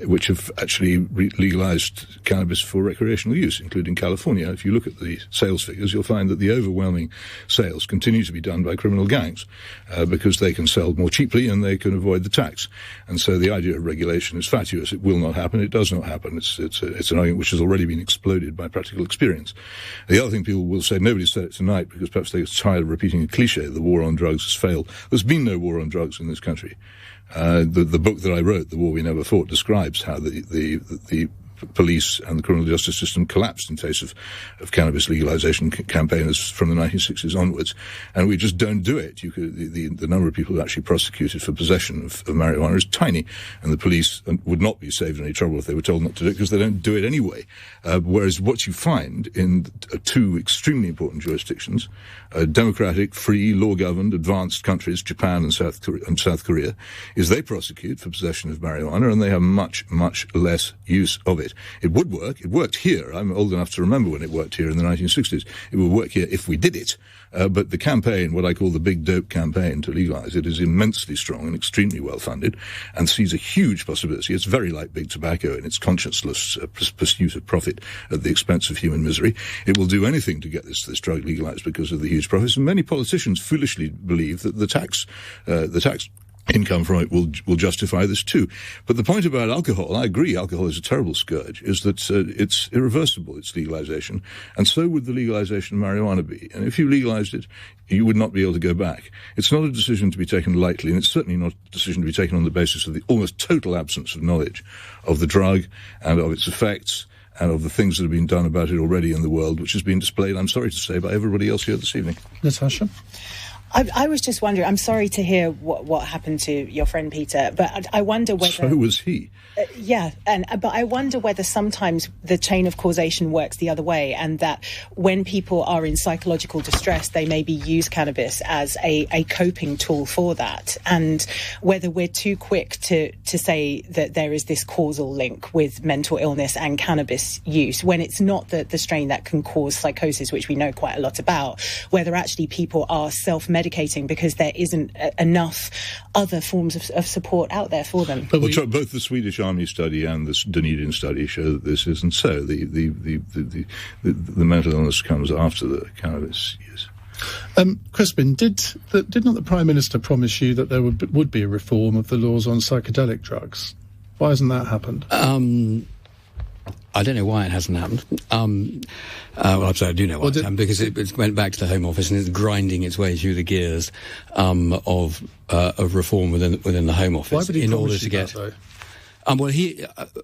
which have actually legalized cannabis for recreational use, including California. If you look at the sales figures, you'll find that the overwhelming sales continue to be done by criminal gangs because they can sell more cheaply and they can avoid the tax. And so the idea of regulation is fatuous. It will not happen. It does not happen. It's an argument which has already been exploded by practical experience. The other thing people will say, nobody said it tonight because perhaps they're tired of repeating a cliche, the war on drugs has failed. There's been no war on drugs in this country. The book that I wrote, The War We Never Fought, describes how the police and the criminal justice system collapsed in face of cannabis legalization campaigners from the 1960s onwards, and we just don't do it. The number of people actually prosecuted for possession of marijuana is tiny, and the police would not be saved any trouble if they were told not to do it because they don't do it anyway. Whereas what you find in two extremely important jurisdictions, democratic, free, law-governed, advanced countries, Japan and South Korea, is they prosecute for possession of marijuana, and they have much, much less use of it. It would work. It worked here. I'm old enough to remember when it worked here in the 1960s. It would work here if we did it. But the campaign, what I call the big dope campaign to legalize it, is immensely strong and extremely well funded and sees a huge possibility. It's very like big tobacco in its conscienceless pursuit of profit at the expense of human misery. It will do anything to get this drug legalized because of the huge profits. And many politicians foolishly believe that the tax income from it will justify this too. But the point about alcohol, I agree, alcohol is a terrible scourge, is that it's irreversible, its legalization, and so would the legalization of marijuana be. And if you legalized it, you would not be able to go back. It's not a decision to be taken lightly, and it's certainly not a decision to be taken on the basis of the almost total absence of knowledge of the drug and of its effects and of the things that have been done about it already in the world, which has been displayed, I'm sorry to say, by everybody else here this evening. Natasha? I was just wondering, I'm sorry to hear what happened to your friend Peter, but I wonder whether... So was he. But I wonder whether sometimes the chain of causation works the other way, and that when people are in psychological distress, they maybe use cannabis as a coping tool for that, and whether we're too quick to say that there is this causal link with mental illness and cannabis use, when it's not the strain that can cause psychosis, which we know quite a lot about, whether actually people are self-medicating because there isn't enough other forms of support out there for them. Well, both the Swedish Army study and the Dunedin study show that this isn't so. The mental illness comes after the cannabis use. Crispin, did not the Prime Minister promise you that there would be a reform of the laws on psychedelic drugs? Why hasn't that happened? I don't know why it hasn't happened. Well, I'm sorry, I do know why it happened, because it went back to the Home Office and it's grinding its way through the gears of reform within the Home Office. Why would he promise you that, though?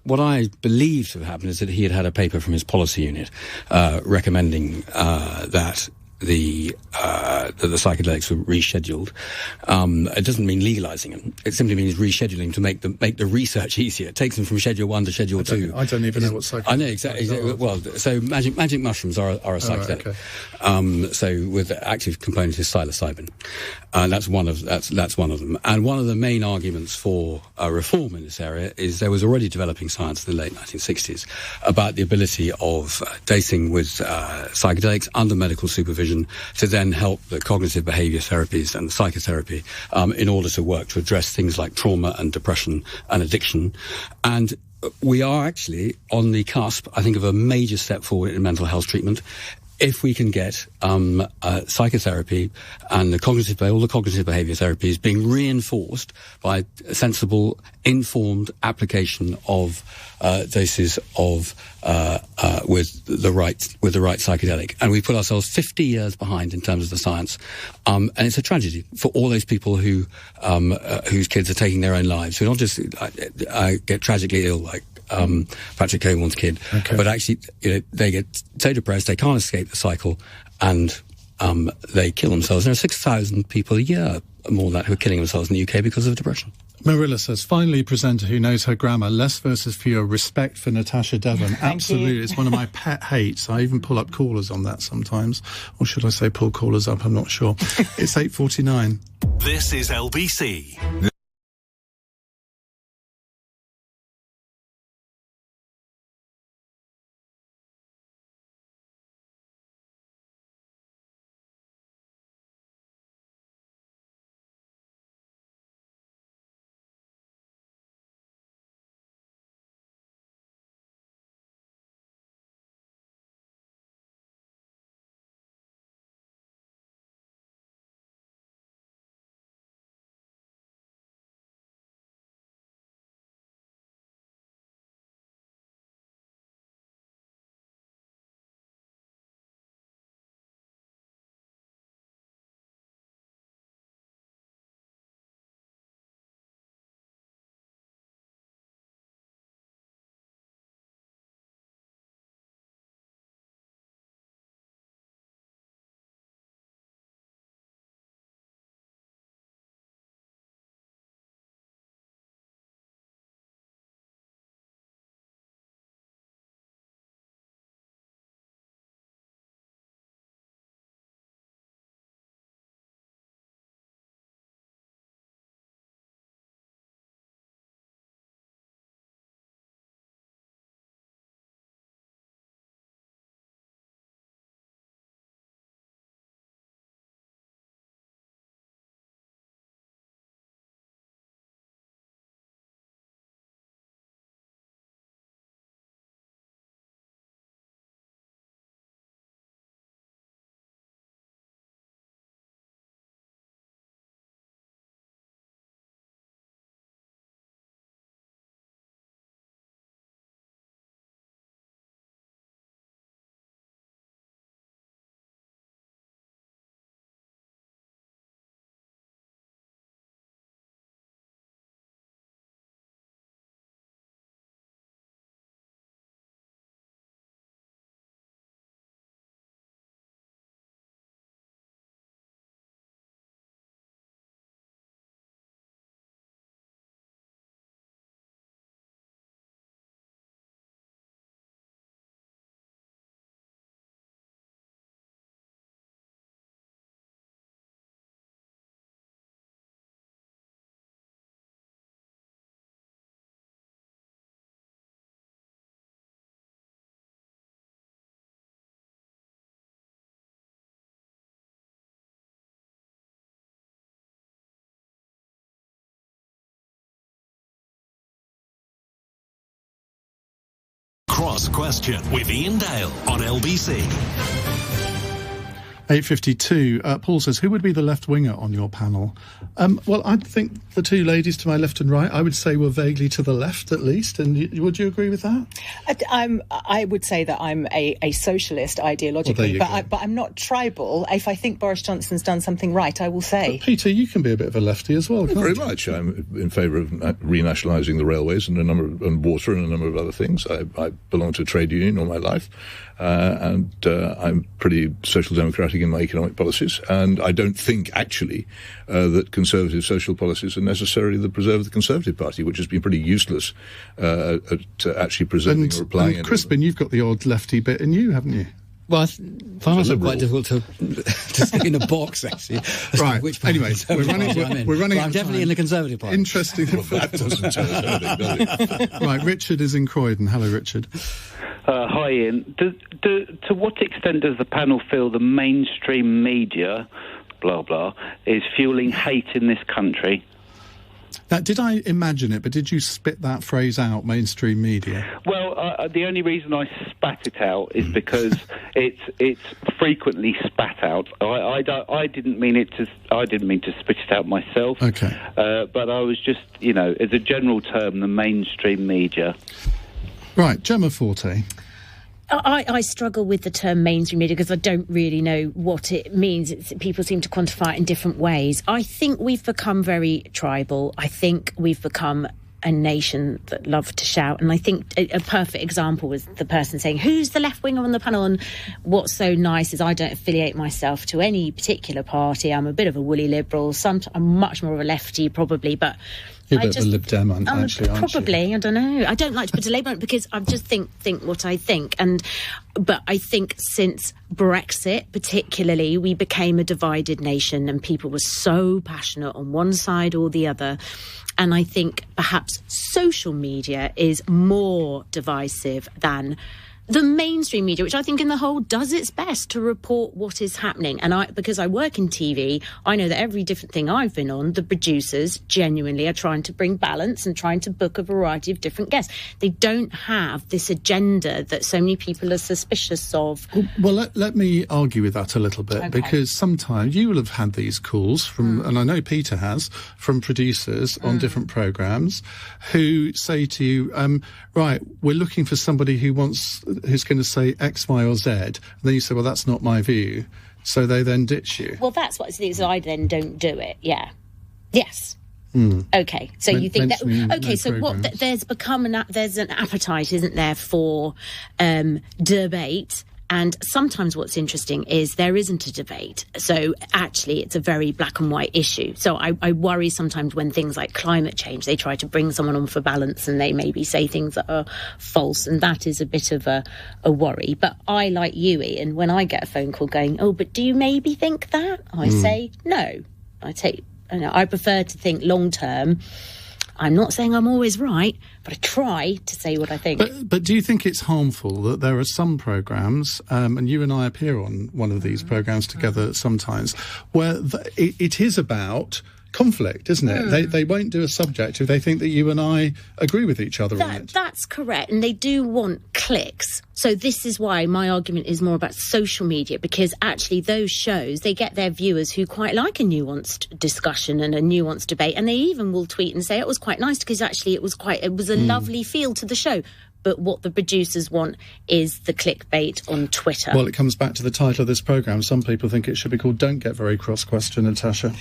What I believe to have happened is that he had had a paper from his policy unit recommending that the psychedelics were rescheduled. It doesn't mean legalising them. It simply means rescheduling to make the research easier. It takes them from Schedule 1 to Schedule 2. I don't even know what psychedelics are. I know, exactly. Well, so magic mushrooms are a psychedelic. Okay. So with the active component is psilocybin. That's one of them. And one of the main arguments for reform in this area is there was already developing science in the late 1960s about the ability of dosing with psychedelics under medical supervision to then help the cognitive behaviour therapies and the psychotherapy in order to work to address things like trauma and depression and addiction. And we are actually on the cusp, I think, of a major step forward in mental health treatment. If we can get psychotherapy and all the cognitive behaviour therapies being reinforced by sensible, informed application of doses of with the right psychedelic, and we put ourselves 50 years behind in terms of the science, and it's a tragedy for all those people who whose kids are taking their own lives, who not just get tragically ill like Patrick Coburn's kid, but actually they get so depressed they can't escape the cycle and they kill themselves. There are 6,000 people a year, more than that, who are killing themselves in the UK because of depression. Marilla says, finally, presenter who knows her grammar, less versus fewer, respect for Natasha Devon. Absolutely, it's one of my pet hates. I even pull up callers on that sometimes. Or should I say pull callers up? I'm not sure. It's 8:49. This is LBC. Cross Question with Iain Dale on LBC. 8:52. Paul says, who would be the left-winger on your panel? Well, I think the two ladies to my left and right, I would say, were vaguely to the left, at least. And would you agree with that? I would say that I'm a socialist ideologically, but I'm not tribal. If I think Boris Johnson's done something right, I will say. But Peter, you can be a bit of a lefty as well, can't Very you? much. I'm in favour of renationalising the railways and water and a number of other things. I belong to a trade union all my life, and I'm pretty social democratic in my economic policies, and I don't think actually that conservative social policies are necessarily the preserve of the Conservative Party, which has been pretty useless at actually preserving or applying. And Crispin, you've got the odd lefty bit in you, haven't you? Well, I find myself quite difficult to stick in a box, actually. Right. Anyway, we're running. I'm definitely in the Conservative Party. Interesting. That doesn't tell us anything, does it? Right, Richard is in Croydon. Hello, Richard. Hi, Ian. To what extent does the panel feel the mainstream media, blah, blah, is fueling hate in this country? Now, did I imagine it, but did you spit that phrase out, mainstream media? Well, the only reason I spat it out is because it's frequently spat out. I didn't mean to spit it out myself. Okay. But I was just, as a general term, the mainstream media. Right, Jemma Forte. I struggle with the term mainstream media because I don't really know what it means. People seem to quantify it in different ways. I think we've become very tribal. I think we've become a nation that love to shout. And I think a perfect example was the person saying, who's the left winger on the panel? And what's so nice is I don't affiliate myself to any particular party. I'm a bit of a woolly liberal. I'm much more of a lefty, probably, but you're a bit of a Lib Dem, actually, aren't you? Probably, I don't know. I don't like to put a label on it because I just think what I think. But I think since Brexit, particularly, we became a divided nation and people were so passionate on one side or the other. And I think perhaps social media is more divisive than the mainstream media, which I think in the whole does its best to report what is happening. And because I work in TV, I know that every different thing I've been on, the producers genuinely are trying to bring balance and trying to book a variety of different guests. They don't have this agenda that so many people are suspicious of. Well, let me argue with that a little bit, because sometimes you will have had these calls from, and I know Peter has, from producers on different programmes who say to you, right, we're looking for somebody who's going to say X, Y or Z. And then you say, well, that's not my view. So they then ditch you. Well, that's what it is. I then don't do it. Yeah. Yes. Okay. So you think that... Okay, so what... There's an appetite, isn't there, for debate. And sometimes what's interesting is there isn't a debate. So actually, it's a very black and white issue. So I worry sometimes when things like climate change, they try to bring someone on for balance and they maybe say things that are false. And that is a bit of a worry. But I, like you, Ian, when I get a phone call going, oh, but do you maybe think that? I say, no. I prefer to think long term. I'm not saying I'm always right, but I try to say what I think. But do you think it's harmful that there are some programmes, and you and I appear on one of these programmes together sometimes, where it is about conflict, isn't it? They won't do a subject if they think that you and I agree with each other on it. That's correct, and they do want clicks. So this is why my argument is more about social media, because actually those shows, they get their viewers who quite like a nuanced discussion and a nuanced debate, and they even will tweet and say it was quite nice because actually it was a lovely feel to the show. But what the producers want is the clickbait on Twitter. Well, it comes back to the title of this programme. Some people think it should be called Don't Get Very Cross Question, Natasha.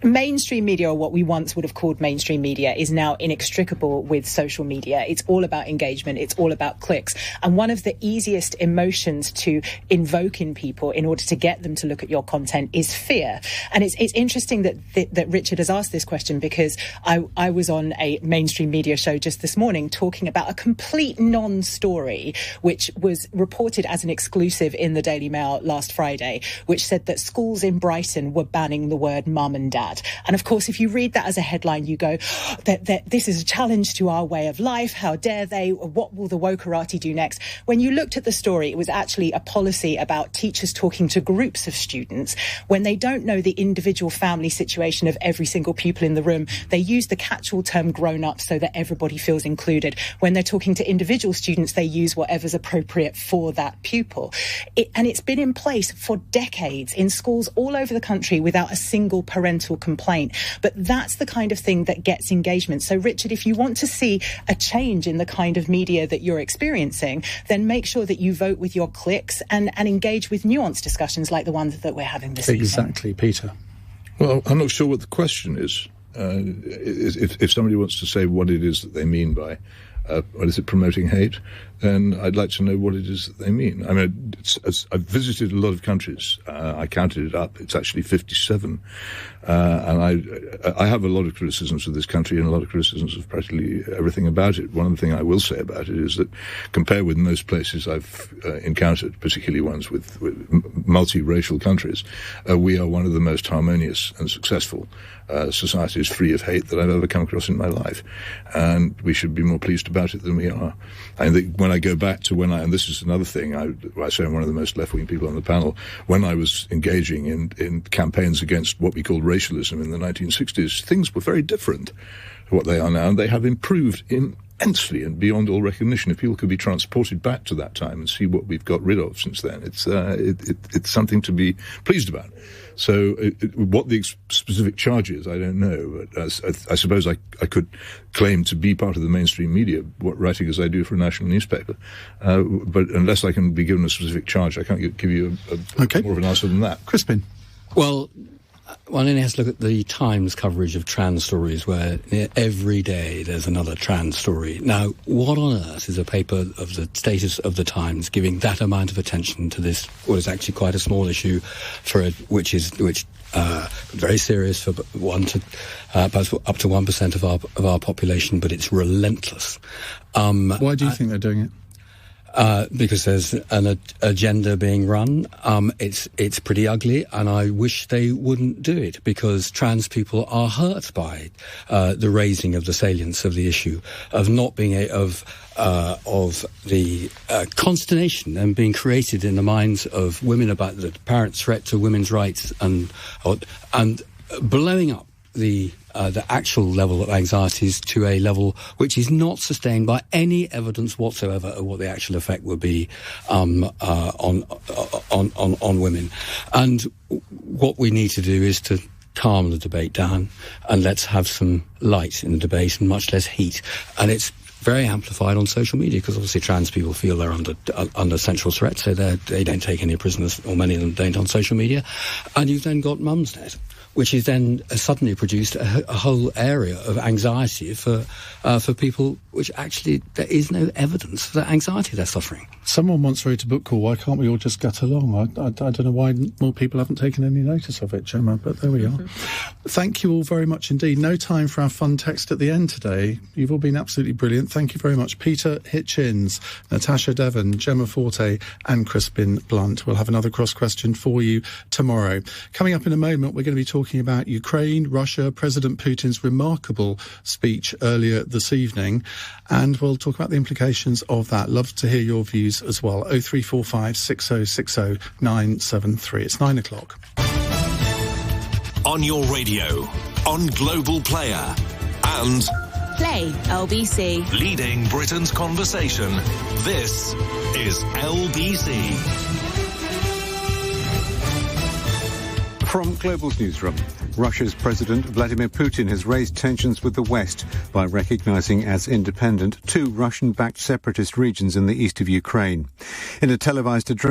Mainstream media, or what we once would have called mainstream media, is now inextricable with social media. It's all about engagement. It's all about clicks. And one of the easiest emotions to invoke in people in order to get them to look at your content is fear. And it's interesting that Richard has asked this question, because I was on a mainstream media show just this morning talking about a complete non-story, which was reported as an exclusive in the Daily Mail last Friday, which said that schools in Brighton were banning the word mum and dad. bad. And of course, if you read that as a headline, you go, that this is a challenge to our way of life. How dare they? What will the wokerati do next? When you looked at the story, it was actually a policy about teachers talking to groups of students. When they don't know the individual family situation of every single pupil in the room, they use the catch-all term grown-up so that everybody feels included. When they're talking to individual students, they use whatever's appropriate for that pupil. And it's been in place for decades in schools all over the country without a single parental complaint. But that's the kind of thing that gets engagement. So, Richard, if you want to see a change in the kind of media that you're experiencing, then make sure that you vote with your clicks and engage with nuanced discussions like the ones that we're having this evening. Exactly, Peter. Well, I'm not sure what the question is. If somebody wants to say what it is that they mean by what is it, promoting hate, then I'd like to know what it is that they mean. I mean, I've visited a lot of countries. I counted it up. It's actually 57. And I have a lot of criticisms of this country and a lot of criticisms of practically everything about it. One of the things I will say about it is that compared with most places I've encountered, particularly ones with multiracial countries, we are one of the most harmonious and successful societies free of hate that I've ever come across in my life. And we should be more pleased about it than we are. I think when I go back to and this is another thing, I say I'm one of the most left-wing people on the panel, when I was engaging in campaigns against what we called racialism in the 1960s, things were very different to what they are now, and they have improved immensely and beyond all recognition. If people could be transported back to that time and see what we've got rid of since then, it's something to be pleased about. So what the specific charge is, I don't know. But I suppose I could claim to be part of the mainstream media, writing as I do for a national newspaper. But unless I can be given a specific charge, I can't give you more of an answer than that. Crispin. Well, one only has to look at the Times coverage of trans stories, where every day there's another trans story. Now, what on earth is a paper of the status of the Times giving that amount of attention to this, what is actually quite a small issue, which very serious for up to 1% of our population, but it's relentless. Why do you think they're doing it? Because there's an agenda being run. It's pretty ugly, and I wish they wouldn't do it, because trans people are hurt by the raising of the salience of the issue, of not being of the consternation and being created in the minds of women about the apparent threat to women's rights, and blowing up the actual level of anxieties to a level which is not sustained by any evidence whatsoever of what the actual effect would be on women. And what we need to do is to calm the debate down, and let's have some light in the debate and much less heat. And it's very amplified on social media, because obviously trans people feel they're under central threat, so they don't take any prisoners, or many of them don't, on social media. And you've then got Mumsnet, which is then suddenly produced a whole area of anxiety for people, which actually there is no evidence for the anxiety they're suffering. Someone once wrote a book called "Why Can't We All Just Get Along?" I don't know why more people haven't taken any notice of it, Jemma, but there we are. Thank you all very much indeed. No time for our fun text at the end today. You've all been absolutely brilliant. Thank you very much. Peter Hitchens, Natasha Devon, Jemma Forte and Crispin Blunt. We'll have another cross question for you tomorrow. Coming up in a moment, we're going to be talking about Ukraine, Russia, President Putin's remarkable speech earlier this evening, and we'll talk about the implications of that. Love to hear your views as well. 0345 6060 973. It's 9 o'clock. On your radio, on Global Player, and Play LBC. Leading Britain's conversation. This is LBC. From Global's newsroom, Russia's President Vladimir Putin has raised tensions with the West by recognizing as independent 2 Russian-backed separatist regions in the east of Ukraine. In a televised address,